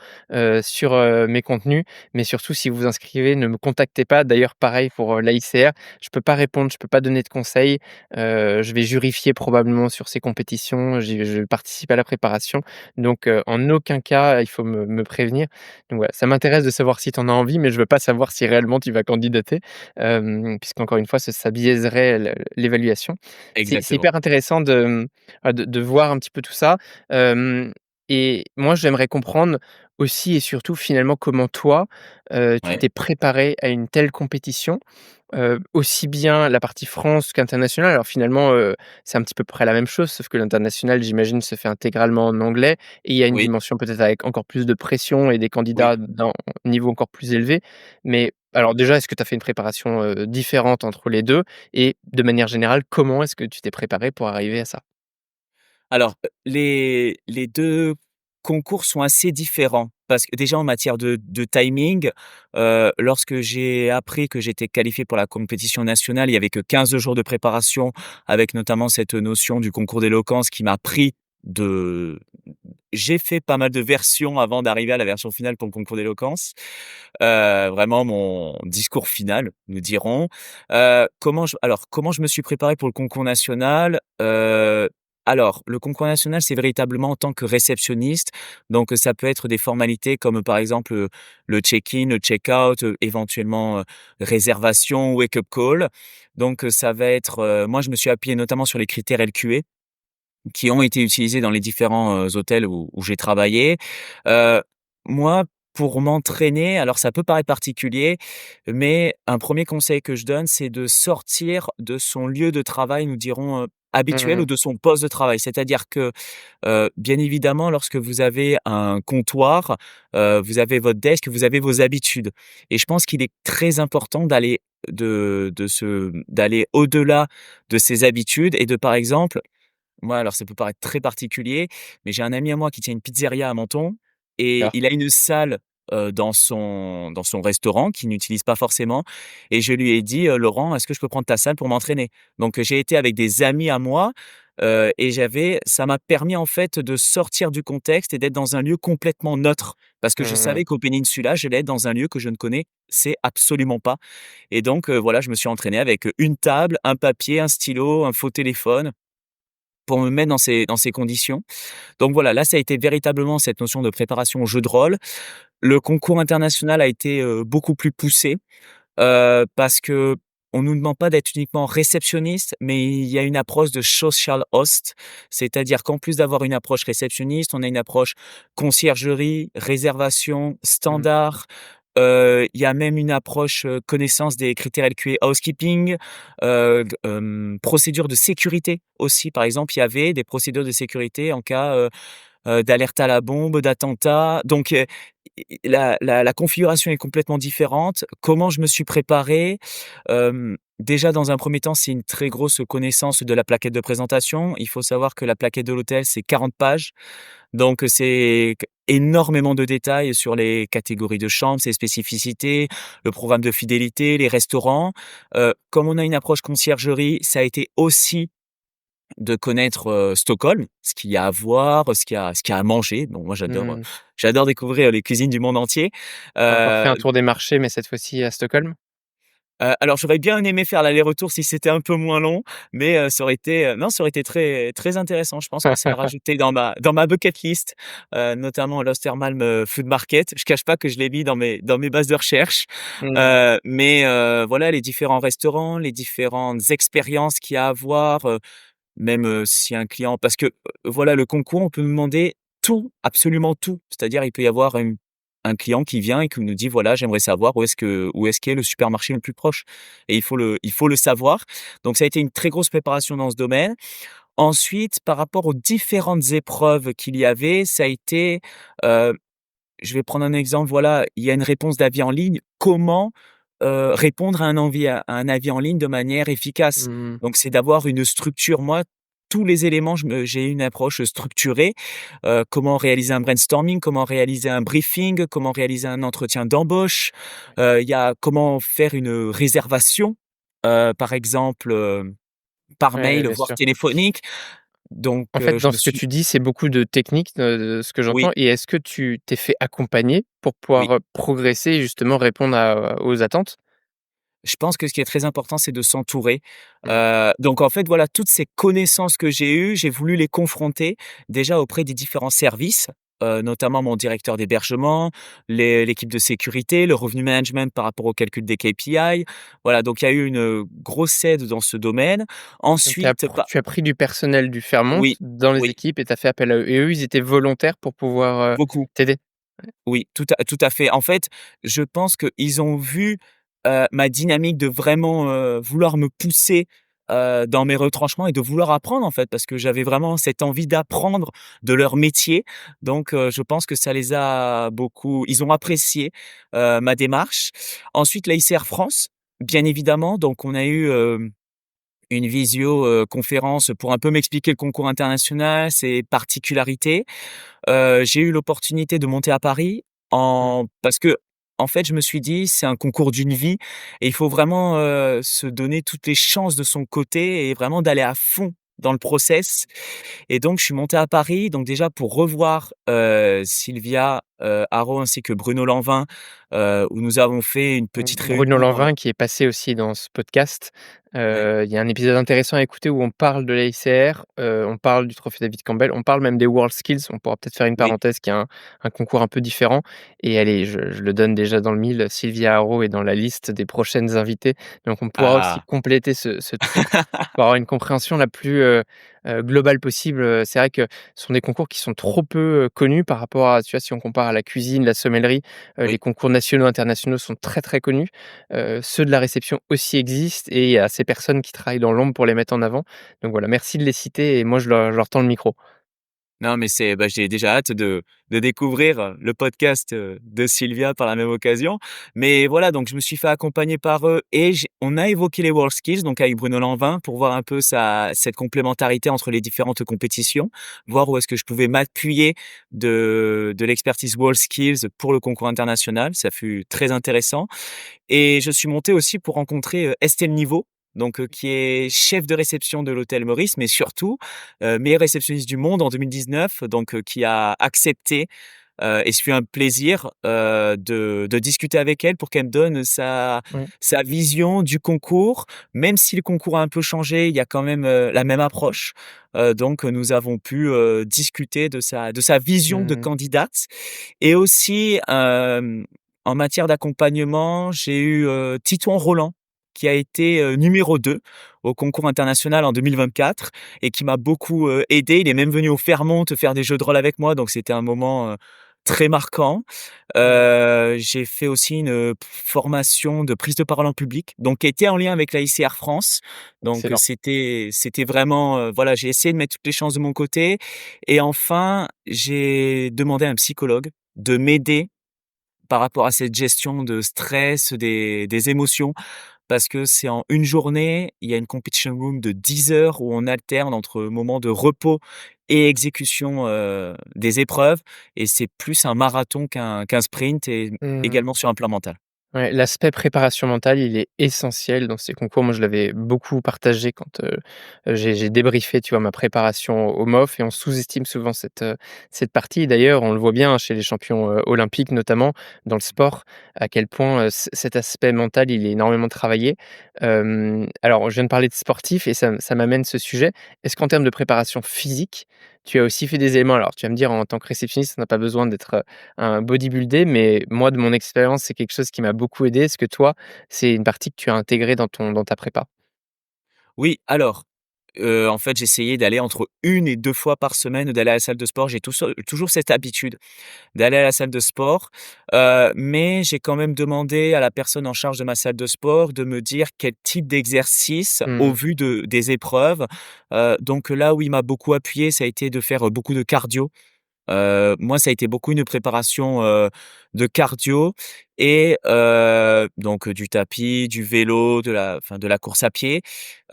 sur, mes contenus, mais surtout si vous vous inscrivez, ne me contactez pas. D'ailleurs, pareil pour, l'AICR, je peux pas répondre, je peux pas donner de conseils. Je vais jurifier probablement sur ces compétitions, je participe à la préparation donc en aucun cas, il faut me prévenir. Donc voilà, ça m'intéresse de savoir si tu en as envie, mais je veux pas savoir si réellement tu vas candidater, puisqu'encore une fois, ça biaiserait l'évaluation. C'est Exactement, hyper intéressant de voir un petit peu tout ça, hem et moi, j'aimerais comprendre aussi et surtout, finalement, comment toi, tu ouais. t'es préparé à une telle compétition. Aussi bien la partie France qu'internationale. Alors finalement, c'est un petit peu près la même chose, sauf que l'international, j'imagine, se fait intégralement en anglais et il y a une Oui, dimension peut-être avec encore plus de pression et des oui. candidats d'un niveau encore plus élevé. Mais alors déjà, est-ce que tu as fait une préparation, différente entre les 2 et de manière générale, comment est-ce que tu t'es préparé pour arriver à ça? Alors, les 2 concours sont assez différents parce que déjà en matière de timing, lorsque j'ai appris que j'étais qualifié pour la compétition nationale, il y avait que 15 jours de préparation avec notamment cette notion du concours d'éloquence qui m'a pris de j'ai fait pas mal de versions avant d'arriver à la version finale pour le concours d'éloquence. Vraiment mon discours final, nous dirons. Comment je me suis préparé pour le concours national? Alors, le concours national, c'est véritablement en tant que réceptionniste, donc ça peut être des formalités comme, par exemple, le check-in, le check-out, éventuellement, réservation, wake-up call. Donc, ça va être, moi, je me suis appuyé notamment sur les critères LQE qui ont été utilisés dans les différents, hôtels où j'ai travaillé. Heu, Moi, pour m'entraîner, alors ça peut paraître particulier, mais un premier conseil que je donne, c'est de sortir de son lieu de travail, nous dirons, habituel ou Mmh. de son poste de travail. C'est-à-dire que, bien évidemment, lorsque vous avez un comptoir, vous avez votre desk, vous avez vos habitudes et je pense qu'il est très important d'aller au-delà de ses habitudes et de, par exemple, moi, alors ça peut paraître très particulier, mais j'ai un ami à moi qui tient une pizzeria à Menton et D'accord. il a une salle dans son restaurant qu'il n'utilise pas forcément et je lui ai dit: «Laurent, est-ce que je peux prendre ta salle pour m'entraîner?» Donc j'ai été avec des amis à moi, et ça m'a permis en fait de sortir du contexte et d'être dans un lieu complètement neutre. Parce que je Mmh. savais qu'au Peninsula, j'allais être dans un lieu que je ne connaissais absolument pas et donc voilà, je me suis entraîné avec, une table, un papier, un stylo, un faux téléphone pour me mettre dans ces conditions. Donc voilà, là, ça a été véritablement cette notion de préparation au jeu de rôle. Le concours international a été, beaucoup plus poussé. Parce qu'on nous demande pas d'être uniquement réceptionniste, mais il y a une approche de social host. C'est-à-dire qu'en plus d'avoir une approche réceptionniste, on a une approche conciergerie, réservation, Mmh. standard. Il y a même une approche, connaissance des critères LQA housekeeping, procédures de sécurité aussi. Par exemple, il y avait des procédures de sécurité en cas, d'alerte à la bombe, d'attentat. Donc, la configuration est complètement différente. Comment je me suis préparé? Déjà dans un premier temps, c'est une très grosse connaissance de la plaquette de présentation. Il faut savoir que la plaquette de l'hôtel, c'est 40 pages, donc c'est énormément de détails sur les catégories de chambres, ses spécificités, le programme de fidélité, les restaurants. Comme on a une approche conciergerie, ça a été aussi de connaître, Stockholm, ce qu'il y a à voir, ce qu'il y a à manger. Bon, moi Mmh. j'adore découvrir les cuisines du monde entier. Tu encore fait Heu un tour des marchés, mais cette fois-ci à Stockholm? alors j'aurais bien aimé faire l'aller-retour si c'était un peu moins long, mais ça aurait été, non, ça aurait été très très intéressant. Je pense que c'est à rajouter dans ma bucket list, notamment l'Ostermalm, Food Market. Je cache pas que je l'ai mis dans mes bases de recherche, Mmh. mais voilà, les différents restaurants, les différentes expériences qu'il y a à voir, même, si un client parce que, voilà, le concours, on peut nous demander tout, absolument tout. C'est-à-dire, il peut y avoir un client qui vient et qui nous dit: «Voilà, j'aimerais savoir où est-ce qu'est le supermarché le plus proche» et il faut le savoir. Donc ça a été une très grosse préparation dans ce domaine. Ensuite, par rapport aux différentes épreuves qu'il y avait, ça a été, heu, je vais prendre un exemple, voilà, il y a une réponse d'avis en ligne. Comment, répondre à un avis en ligne de manière efficace? Mmh. Donc c'est d'avoir une structure. Moi, tous les éléments, j'ai une approche structurée. Comment réaliser un brainstorming, comment réaliser un briefing, comment réaliser un entretien d'embauche. Ouais. Il y a comment faire une réservation, par exemple, par Ouais, mail, bien voire sûr. téléphonique. Donc, En fait, je dans me ce que suis tu dis, c'est beaucoup de techniques, de ce que oui, j'entends, et est-ce que tu t'es fait accompagner pour oui. pouvoir, progresser et justement répondre aux attentes? Je pense que ce qui est très important, c'est de s'entourer. Mmh. Donc en fait, voilà, toutes ces connaissances que j'ai eues, j'ai voulu les confronter déjà auprès des différents services, notamment mon directeur d'hébergement, l'équipe de sécurité, le revenu management par rapport au calcul des KPI. Voilà, donc il y a eu une grosse aide dans ce domaine. Donc Ensuite, tu as pris du personnel du Fairmont oui, dans les oui, équipes et tu as fait appel à eux, et eux, ils étaient volontaires pour pouvoir, beaucoup. t'aider? Oui, tout à fait. En fait, je pense qu'ils ont vu, ma dynamique de vraiment, vouloir me pousser, dans mes retranchements et de vouloir apprendre, en fait, parce que j'avais vraiment cette envie d'apprendre de leur métier. Donc, je pense que ça les a beaucoup ils ont apprécié, ma démarche. Ensuite, la ICR France, bien évidemment. Donc on a eu, une visio, conférence pour un peu m'expliquer le concours international, ses particularités. J'ai eu l'opportunité de monter à Paris Mmh. parce que en fait, je me suis dit: «C'est un concours d'une vie» et il faut vraiment, se donner toutes les chances de son côté et vraiment d'aller à fond dans le process et donc je suis monté à Paris, donc déjà pour revoir, Sylvia, Haro ainsi que Bruno Lanvin, où nous avons fait une petite Bruno réunion, Lanvin qui est passé aussi dans ce podcast. ouais, Il y a un épisode intéressant à écouter où on parle de la ICR, on parle du trophée David Campbell, on parle même des World Skills. On pourra peut-être faire une oui. parenthèse qui est un concours un peu différent, et allez, je le donne déjà dans le mille, Sylvia Haro est dans la liste des prochaines invitées, donc on pourra aussi Ah! compléter ce tour pour avoir une compréhension la plus, globale possible. C'est vrai que ce sont des concours qui sont trop peu, connus par rapport à, tu vois, si on compare à la cuisine, la sommellerie, les Oui. concours nationaux, internationaux sont très, très connus. Ceux de la réception aussi existent, et il y a ces personnes qui travaillent dans l'ombre pour les mettre en avant. Donc voilà, merci de les citer, et moi je leur tends le micro. Non, mais j'ai déjà hâte de découvrir, le podcast, de Sylvia par la même occasion. Mais voilà, donc je me suis fait accompagner par eux et on a évoqué les WorldSkills, donc avec Bruno Lanvin pour voir un peu cette complémentarité entre les différentes compétitions, voir où est-ce que je pouvais m'appuyer de l'expertise WorldSkills pour le concours international. Ça fut très intéressant. Et je suis monté aussi pour rencontrer, Estelle Niveau, donc qui est chef de réception de l'hôtel Meurice, mais surtout, meilleure réceptionniste du monde en 2019, donc qui a accepté, et ce fut un plaisir, de discuter avec elle pour qu'elle me donne Ouais. sa vision du concours. Même si le concours a un peu changé, il y a quand même, la même approche. Donc nous avons pu, discuter de sa vision de Mmh. candidate et aussi, en matière d'accompagnement, j'ai eu, Titouan Roland qui a été, numéro 2 au concours international en 2024 et qui m'a beaucoup, aidé. Il est même venu au Fairmont faire des jeux de rôle avec moi, donc c'était un moment, très marquant. Mmh. J'ai fait aussi une, formation de prise de parole en public, donc qui était en lien avec la ICR France. Donc, Excellent. c'était vraiment, voilà, j'ai essayé de mettre toutes les chances de mon côté et enfin, j'ai demandé à un psychologue de m'aider par rapport à cette gestion de stress, des émotions. Parce que c'est en une journée, il y a une competition room de 10 heures où on alterne entre moments de repos et exécution, des épreuves et c'est plus un marathon qu'un sprint et Mmh. également sur un plan mental. Ouais, l'aspect préparation mentale, il est essentiel dans ces concours. Moi, je l'avais beaucoup partagé quand, j'ai débriefé, tu vois, ma préparation au MOF et on sous-estime souvent cette partie. Et d'ailleurs, on le voit bien chez les champions, olympiques, notamment dans le sport, à quel point, cet aspect mental, il est énormément travaillé. Alors, je viens de parler de sportifs et ça m'amène ce sujet. Est-ce qu'en termes de préparation physique, tu as aussi fait des éléments alors tu vas me dire en tant que réceptionniste, on n'a pas besoin d'être, un bodybuildé, mais moi, de mon expérience, c'est quelque chose qui m'a beaucoup aidé. Est-ce que toi, c'est une partie que tu as intégrée dans ta prépa? Oui, alors, en fait, j'essayais d'aller entre une et 2 fois par semaine, d'aller à la salle de sport. J'ai toujours cette habitude d'aller à la salle de sport, mais j'ai quand même demandé à la personne en charge de ma salle de sport de me dire quel type d'exercice au Mmh. vu des épreuves. Donc là où il m'a beaucoup appuyé, ça a été de faire, beaucoup de cardio. Moi, ça a été beaucoup une préparation, de cardio et donc du tapis, du vélo, de la course à pied.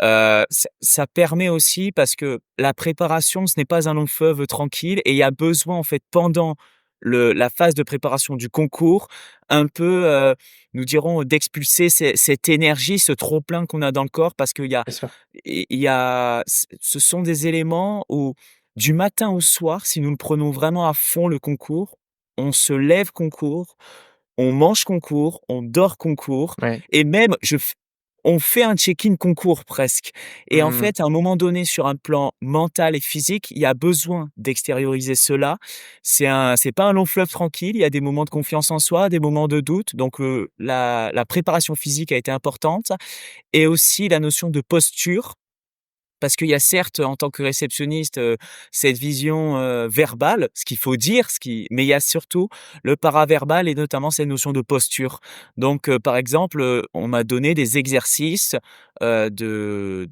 Ça permet aussi parce que la préparation, ce n'est pas un long fleuve tranquille et il y a besoin, en fait, pendant la phase de préparation du concours, un peu, nous dirons, d'expulser cette énergie, ce trop plein qu'on a dans le corps parce qu'il y a Bien sûr. il y a ce sont des éléments où du matin au soir, si nous le prenons vraiment à fond le concours, on se lève concours, on mange concours, on dort concours Ouais. et même on fait un check-in concours presque et en Mmh. fait, à un moment donné, sur un plan mental et physique, il y a besoin d'extérioriser cela. C'est pas un long fleuve tranquille, il y a des moments de confiance en soi, des moments de doute donc la préparation physique a été importante et aussi la notion de posture parce qu'il y a certes, en tant que réceptionniste, cette vision, verbale, ce qu'il faut dire, mais il y a surtout le paraverbal et notamment cette notion de posture. Donc, par exemple, on m'a donné des exercices, que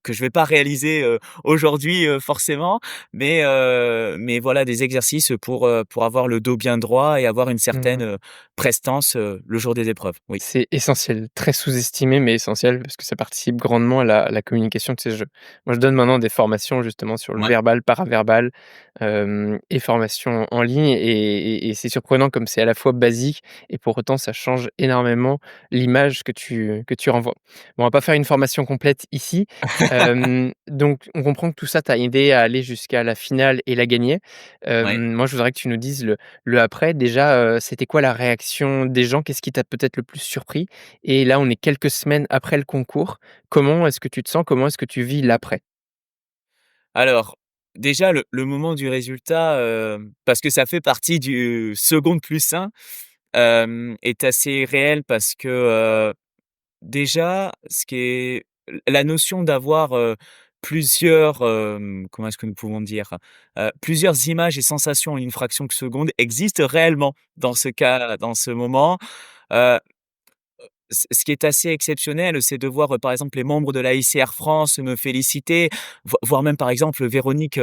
je vais pas réaliser, aujourd'hui, forcément, mais voilà des exercices pour avoir le dos bien droit et avoir une certaine, Mmh. prestance, le jour des épreuves. Oui. C'est essentiel, très sous-estimé, mais essentiel parce que ça participe grandement à la communication de ces jeux. Moi, je donne maintenant des formations justement sur le Ouais. verbal, paraverbal, et formations en ligne et c'est surprenant comme c'est à la fois basique et pour autant ça change énormément l'image que tu renvoies. Bon, on va pas faire une formation complète ici, donc on comprend que tout ça t'a aidé à aller jusqu'à la finale et la gagner. Ouais. Moi, je voudrais que tu nous dises le après. Déjà, c'était quoi la réaction des gens? Qu'est-ce qui t'a peut-être le plus surpris? Et là, on est quelques semaines après le concours. Comment est-ce que tu te sens? Comment est-ce que tu vis l'après? Alors, déjà le moment du résultat, parce que ça fait partie du second plus un, est assez réel parce que, déjà, ce qui est la notion d'avoir, plusieurs, comment est-ce que nous pouvons dire? Plusieurs images et sensations en une fraction de seconde existe réellement dans ce cas dans ce moment. Heu ce qui est assez exceptionnel, c'est de voir, par exemple, les membres de la ICR France me féliciter, voire même, par exemple, Véronique,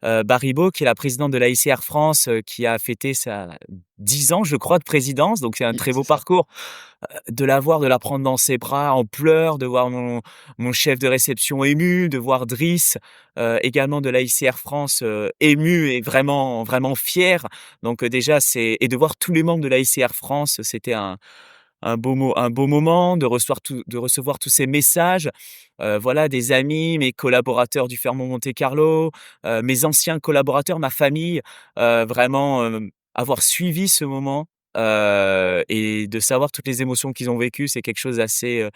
Baribeau, qui est la présidente de la ICR France, qui a fêté sa 10 ans, je crois, de présidence, donc c'est un Oui, très beau c'est ça. parcours. De la voir, de la prendre dans ses bras en pleurs, de voir mon chef de réception ému, de voir Driss, également de la ICR France, ému et vraiment vraiment fier. Donc, déjà c'est et de voir tous les membres de la ICR France, c'était un beau moment de recevoir tous ces messages, voilà, des amis, mes collaborateurs du Fairmont Monte Carlo, mes anciens collaborateurs, ma famille, vraiment, avoir suivi ce moment, et de savoir toutes les émotions qu'ils ont vécues, c'est quelque chose d'assez,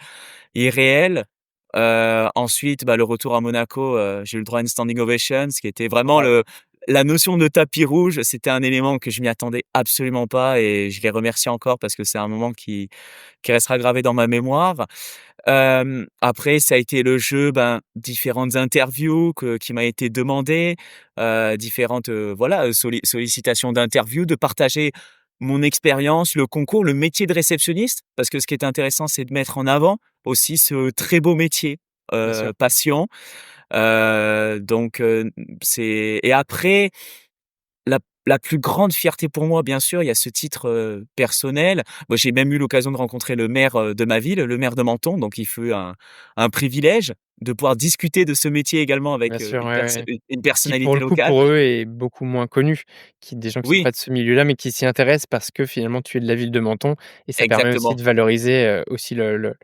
irréel. Ensuite, bah, le retour à Monaco, j'ai eu le droit à une standing ovation, ce qui était vraiment Incroyable. la notion de tapis rouge, c'était un élément que je m'y attendais absolument pas et je les remercie encore parce que c'est un moment qui restera gravé dans ma mémoire. Après ça a été le jeu, ben, différentes interviews qui m'a été demandées, différentes, voilà, sollicitations d'interviews, de partager mon expérience, le concours, le métier de réceptionniste. Parce que ce qui est intéressant, c'est de mettre en avant aussi ce très beau métier, Bien sûr. passion. Donc, c'est et après la plus grande fierté pour moi, bien sûr, il y a ce titre, personnel. Moi, j'ai même eu l'occasion de rencontrer le maire, de ma ville, le maire de Menton, donc il fut un privilège de pouvoir discuter de ce métier également Bien avec, sûr, ouais, ouais. une Qui pour personnalité le coup, locale. pour eux est beaucoup moins connu, qui des gens qui sont Oui, pas de ce milieu-là, mais qui s'y intéressent parce que finalement tu es de la ville de Menton et ça permet aussi exactement, de valoriser, aussi le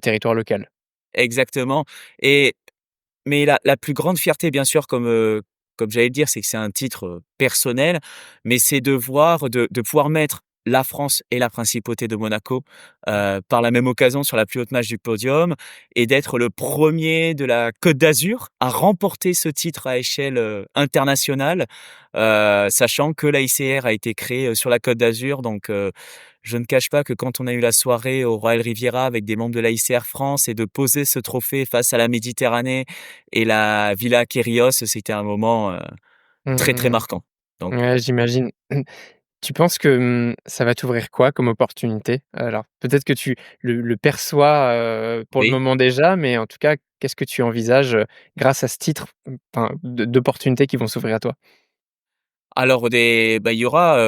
territoire local. exactement et mais la plus grande fierté, bien sûr, comme j'allais le dire, c'est que c'est un titre, personnel, mais c'est de voir de pouvoir mettre la France et la principauté de Monaco, par la même occasion sur la plus haute marche du podium et d'être le premier de la Côte d'Azur à remporter ce titre à échelle, internationale, sachant que l'AICR a été créée, sur la Côte d'Azur donc je ne cache pas que quand on a eu la soirée au Royal Riviera avec des membres de l'AICR France et de poser ce trophée face à la Méditerranée et la Villa Quérios, c'était un moment, très, très Mmh marquant. Donc, Ouais, j'imagine. Tu penses que, ça va t'ouvrir quoi comme opportunité? Alors peut-être que tu le perçois, pour le oui. moment déjà, mais en tout cas, qu'est-ce que tu envisages, grâce à ce titre, enfin d'opportunités qui vont s'ouvrir à toi? Alors il y aura,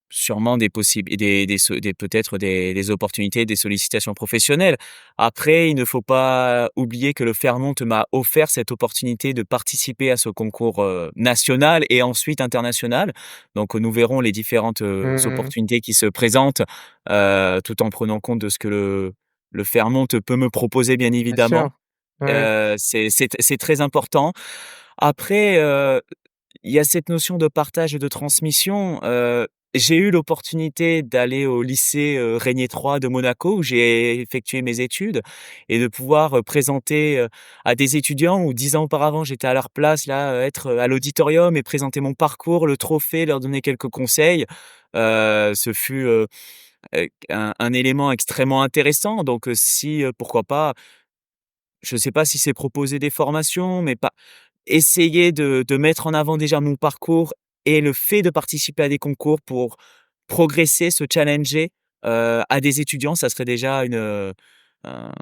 sûrement des possibles et des peut-être des opportunités, des sollicitations professionnelles. Après, il ne faut pas oublier que le Fairmont m'a offert cette opportunité de participer à ce concours, national et ensuite international. Donc, nous verrons les différentes, Mmh. opportunités qui se présentent, tout en prenant compte de ce que le Fairmont peut me proposer, bien Bien sûr. évidemment. Ouais, C'est très important. Après, il y a cette notion de partage et de transmission. J'ai eu l'opportunité d'aller au lycée, Régnier 3 de Monaco où j'ai effectué mes études et de pouvoir, présenter, à des étudiants où 10 ans auparavant j'étais à leur place là, être, à l'auditorium et présenter mon parcours, le trophée, leur donner quelques conseils. Ce fut, un élément extrêmement intéressant donc si, pourquoi pas, je ne sais pas si c'est proposer des formations, mais pas essayer de mettre en avant déjà mon parcours et le fait de participer à des concours pour progresser, se challenger, à des étudiants, ça serait déjà un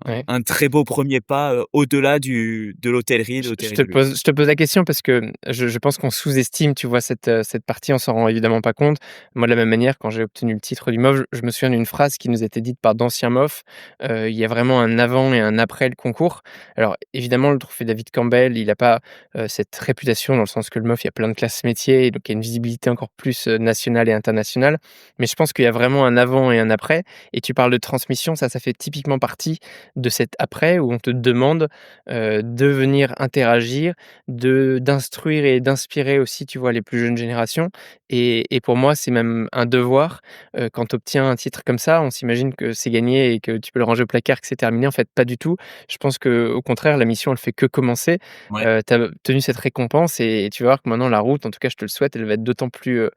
ouais. un très beau premier pas, au-delà de l'hôtellerie, de Je l'hôtellerie te de luxe. pose je te pose la question parce que, je pense qu'on sous-estime, tu vois, cette partie, on s'en rend évidemment pas compte. Moi, de la même manière, quand j'ai obtenu le titre du MOF, je me souviens d'une phrase qui nous était dite par d'anciens MOF, il y a vraiment un avant et un après le concours. Alors évidemment, le trophée David Campbell, il a pas, cette réputation dans le sens que le MOF, il y a plein de classes métiers, et donc il y a une visibilité encore plus, nationale et internationale. Mais je pense qu'il y a vraiment un avant et un après et tu parles de transmission, ça fait typiquement partie de cet après où on te demande de venir interagir, de d'instruire et d'inspirer aussi, tu vois, les plus jeunes générations et pour moi, c'est même un devoir, quand tu obtiens un titre comme ça, on s'imagine que c'est gagné et que tu peux le ranger au placard, que c'est terminé. En fait, pas du tout. Je pense qu'au contraire, la mission, elle fait que commencer. Ouais. Tu as obtenu cette récompense et tu vas voir que maintenant la route, en tout cas, je te le souhaite, elle va être d'autant plus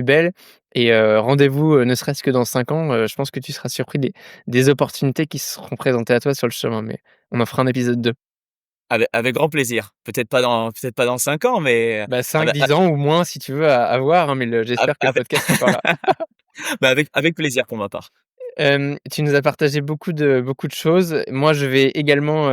belle et rendez-vous, ne serait-ce que dans 5 ans, je pense que tu seras surpris des opportunités qui seront présentées à toi sur le chemin, mais on en fera un épisode 2. Avec grand plaisir. Peut-être pas dans 5 ans, mais Bah, ave cinq a dix ans ou moins si tu veux à voir, hein, mais ave j'espère que le ave podcast sera encore là. bah, avec plaisir pour ma part. Tu nous as partagé beaucoup de choses. Moi, je vais également,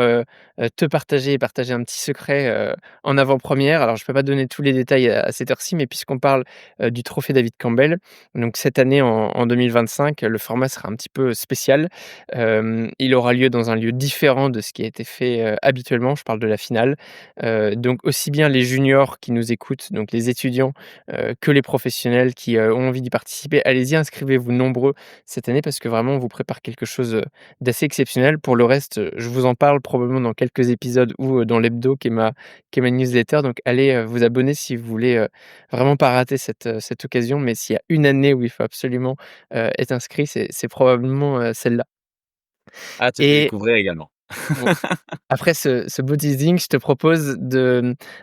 te partager et partager un petit secret, en avant-première. Alors, je peux pas donner tous les détails à cette heure-ci, mais puisqu'on parle, du trophée David Campbell, donc cette année en 2025, le format sera un petit peu spécial. Il aura lieu dans un lieu différent de ce qui a été fait, habituellement. Je parle de la finale. Donc aussi bien les juniors qui nous écoutent, donc les étudiants, que les professionnels qui, ont envie d'y participer. Allez-y, inscrivez-vous nombreux cette année parce que vraiment on vous prépare quelque chose, d'assez exceptionnel. Pour le reste, je vous en parle probablement dans quelques épisodes ou, dans l'hebdo qui est ma newsletter, donc allez, vous abonner si vous voulez, vraiment pas rater cette occasion. Mais s'il y a une année où il faut absolument, être inscrit, c'est probablement, celle-là. Hâte de Et découvrir également. bon, après ce beau teasing, je te propose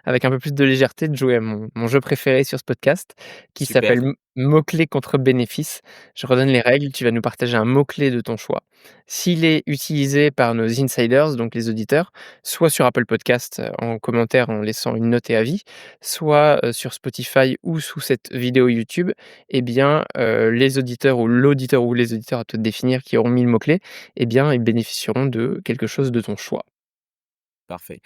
avec un peu plus de légèreté, de jouer à mon jeu préféré sur ce podcast qui Super, s'appelle mots-clés contre bénéfices. Je redonne les règles, tu vas nous partager un mot-clé de ton choix. S'il est utilisé par nos insiders, donc les auditeurs, soit sur Apple Podcast, en commentaire en laissant une note et avis, soit, sur Spotify ou sous cette vidéo YouTube, eh bien, les auditeurs ou l'auditeur ou les auditeurs à te définir qui auront mis le mot-clé, eh bien, ils bénéficieront de quelque chose de ton choix. parfait.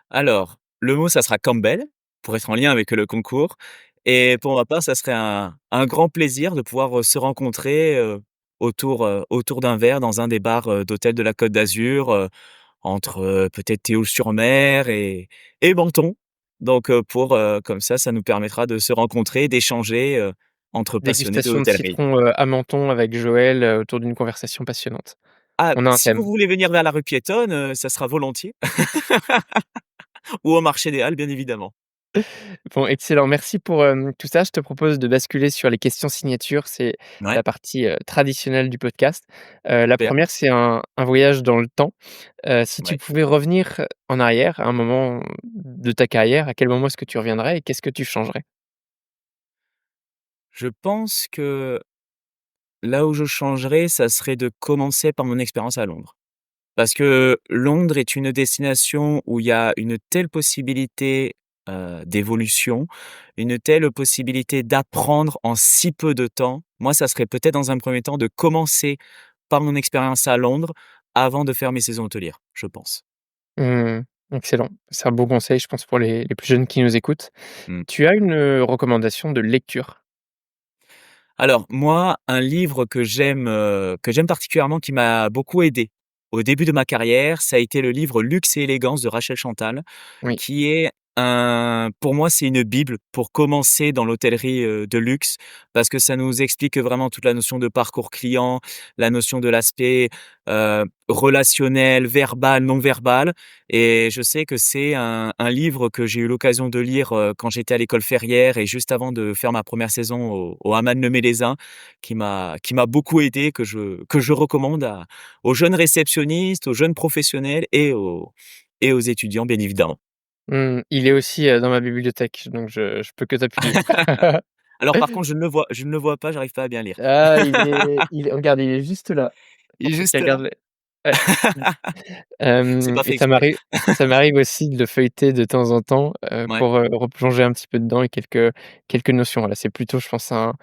Alors, le mot, ça sera Campbell, pour être en lien avec le concours et pour ma part, ça serait un grand plaisir de pouvoir, se rencontrer, autour d'un verre dans un des bars, d'hôtels de la Côte d'Azur, entre, peut-être Théoule-sur-Mer et Menton. Donc, comme ça nous permettra de se rencontrer, d'échanger, entre passionnés de Dégustation de l'hôtellerie. citron, à Menton avec Joël, autour d'une conversation passionnante. Ah, On a un si vous thème. voulez venir vers la rue piétonne, ça sera volontiers ou au marché des Halles, bien évidemment. Bon, excellent. Merci pour, tout ça. Je te propose de basculer sur les questions signatures. C'est Ouais, la partie, traditionnelle du podcast. La super, première, c'est un voyage dans le temps. Si tu ouais. pouvais revenir en arrière à un moment de ta carrière, à quel moment est-ce que tu reviendrais et qu'est-ce que tu changerais? Je pense que là où je changerais, ça serait de commencer par mon expérience à Londres. Parce que Londres est une destination où il y a une telle possibilité, d'évolution, une telle possibilité d'apprendre en si peu de temps. Moi, ça serait peut-être dans un premier temps de commencer par mon expérience à Londres avant de faire mes saisons hôtelières, je pense. Mmh, excellent. C'est un bon conseil, je pense, pour les plus jeunes qui nous écoutent. Mmh. Tu as une, recommandation de lecture? Alors moi, un livre que j'aime particulièrement, qui m'a beaucoup aidé au début de ma carrière, ça a été le livre Luxe et élégance de Rachel Chantal, Oui. qui est pour moi, c'est une bible pour commencer dans l'hôtellerie, de luxe, parce que ça nous explique vraiment toute la notion de parcours client, la notion de l'aspect, relationnel, verbal, non verbal et je sais que c'est un livre que j'ai eu l'occasion de lire, quand j'étais à l'école Ferrière et juste avant de faire ma première saison au Hammam Le Mélézin, qui m'a beaucoup aidé, que je recommande aux jeunes réceptionnistes, aux jeunes professionnels et aux étudiants, bien évidemment. Il est aussi, dans ma bibliothèque, donc je peux que t'appuyer. Alors par contre, je ne le vois pas, j'arrive pas à bien lire. Ah, il est regarde, il est juste là, Il pour est ceux qui juste là. regardent les ouais. C'est pas Et fait exprès. ça m'arrive aussi de le feuilleter de temps en temps, Ouais, pour, replonger un petit peu dedans et quelques notions. Voilà, c'est plutôt, je pense, un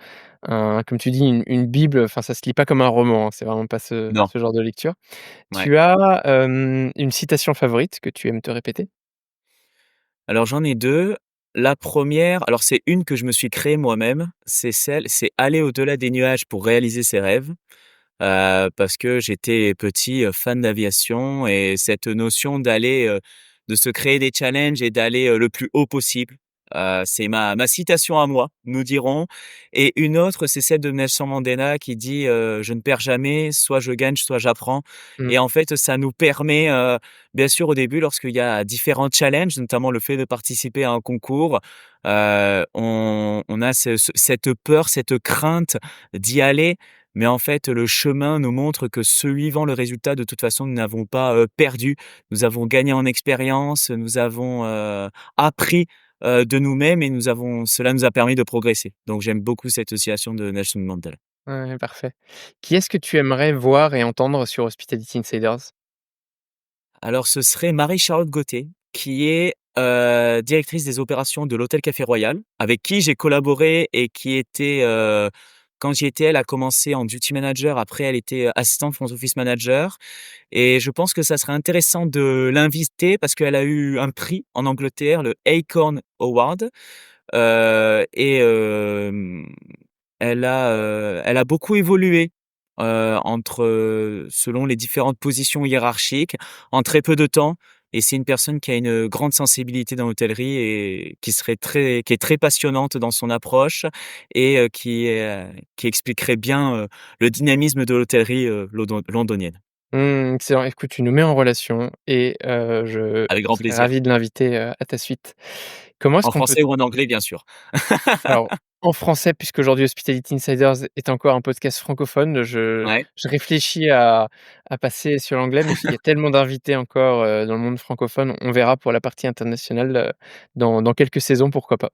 comme tu dis, une bible, enfin, ça se lit pas comme un roman, hein, c'est vraiment pas ce non, ce genre de lecture. ouais. Tu as, une citation favorite que tu aimes te répéter? Alors j'en ai 2. La première, alors c'est une que je me suis créée moi-même, c'est aller au-delà des nuages pour réaliser ses rêves. Parce que j'étais petit, fan d'aviation et cette notion de se créer des challenges et d'aller, le plus haut possible. C'est ma citation à moi, nous dirons et une autre, c'est celle de Nelson Mandela qui dit, «Je ne perds jamais, soit je gagne, soit j'apprends» Mmh. et en fait, ça nous permet, bien sûr au début lorsqu'il y a différents challenges, notamment le fait de participer à un concours, on a cette peur, cette crainte d'y aller mais en fait, le chemin nous montre que suivant le résultat, de toute façon, nous n'avons pas, perdu. Nous avons gagné en expérience, nous avons, appris, de nous-mêmes et cela nous a permis de progresser. Donc j'aime beaucoup cette citation de Nelson Mandela. Ouais, parfait. Qui est-ce que tu aimerais voir et entendre sur Hospitality Insiders? Alors ce serait Marie-Charlotte Gauthier, qui est, directrice des opérations de l'Hôtel Café Royal, avec qui j'ai collaboré et qui était, quand j'y étais, elle a commencé en duty manager, après elle était, assistante front office manager et je pense que ça serait intéressant de l'inviter parce qu'elle a eu un prix en Angleterre, le Acorn Award, et elle a beaucoup évolué, entre, selon les différentes positions hiérarchiques en très peu de temps et c'est une personne qui a une grande sensibilité dans l'hôtellerie et qui est très passionnante dans son approche et qui expliquerait bien, le dynamisme de l'hôtellerie, londonienne. Excellent. Écoute, tu nous mets en relation et je Avec grand serais plaisir. ravi de l'inviter, à ta suite. Comment est-ce En qu'on peut français ou en anglais, bien sûr. alors, en français, puisqu'aujourd'hui Hospitality Insiders est encore un podcast francophone, Ouais. je réfléchis à passer sur l'anglais, mais il y a tellement d'invités encore, dans le monde francophone. On verra pour la partie internationale, dans quelques saisons, pourquoi pas.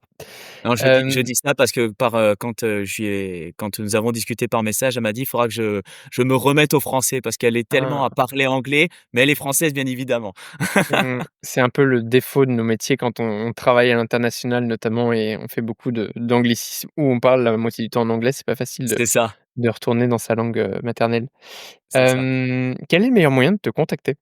Non, je Hem, dis ça parce que quand nous avons discuté par message, elle m'a dit: «Il faudra que je me remette au français» parce qu'elle est tellement à ah, parler anglais, mais elle est française, bien évidemment. c'est un peu le défaut de nos métiers quand on travaille à l'international notamment et on fait beaucoup de d'anglicismes ou on parle la moitié du temps en anglais, c'est pas facile C'est ça, de retourner dans sa langue, maternelle. c'est ça. Quel est le meilleur moyen de te contacter?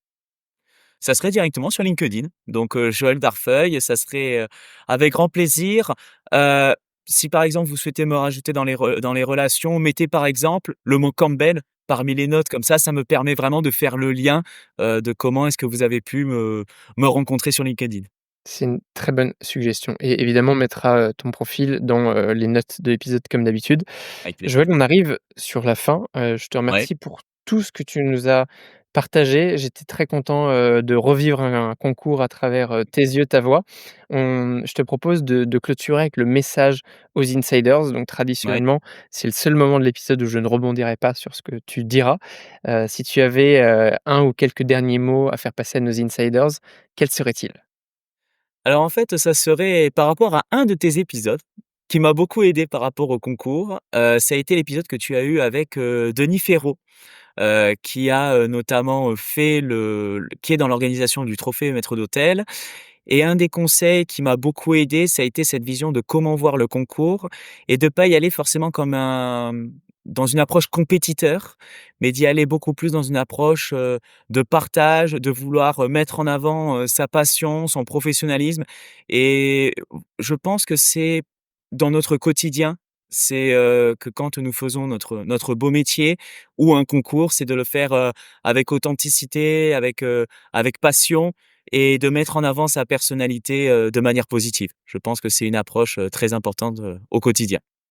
Ça serait directement sur LinkedIn, donc Joël Darfeuil, ça serait, avec grand plaisir. Heu, Si par exemple vous souhaitez me rajouter dans les relations, mettez par exemple le mot Campbell parmi les notes, comme ça me permet vraiment de faire le lien, de comment est-ce que vous avez pu me rencontrer sur LinkedIn. C'est une très bonne suggestion et évidemment on mettra, ton profil dans, les notes de l'épisode comme d'habitude. Avec plaisir. Joël, on arrive sur la fin, je te Ouais. remercie pour tout ce que tu nous as partagé. J'étais très content, de revivre un concours à travers, tes yeux, ta voix. Je te propose de clôturer avec le message aux insiders. Donc Ouais. traditionnellement, c'est le seul moment de l'épisode où je ne rebondirai pas sur ce que tu diras. Si tu avais, un ou quelques derniers mots à faire passer à nos insiders, quels seraient-ils? Alors en fait, ça serait par rapport à un de tes épisodes qui m'a beaucoup aidé par rapport au concours, ça a été l'épisode que tu as eu avec, Denis Ferraud. Qui a, notamment, fait qui est dans l'organisation du trophée maître d'hôtel et un des conseils qui m'a beaucoup aidé, ça a été cette vision de comment voir le concours et de pas y aller forcément comme dans une approche compétiteur, mais d'y aller beaucoup plus dans une approche, de partage, de vouloir, mettre en avant, sa passion, son professionnalisme et je pense que c'est dans notre quotidien, c'est, que quand nous faisons notre beau métier ou un concours, c'est de le faire, avec authenticité, avec passion et de mettre en avant sa personnalité, de manière positive. Je pense que c'est une approche, très importante, au quotidien.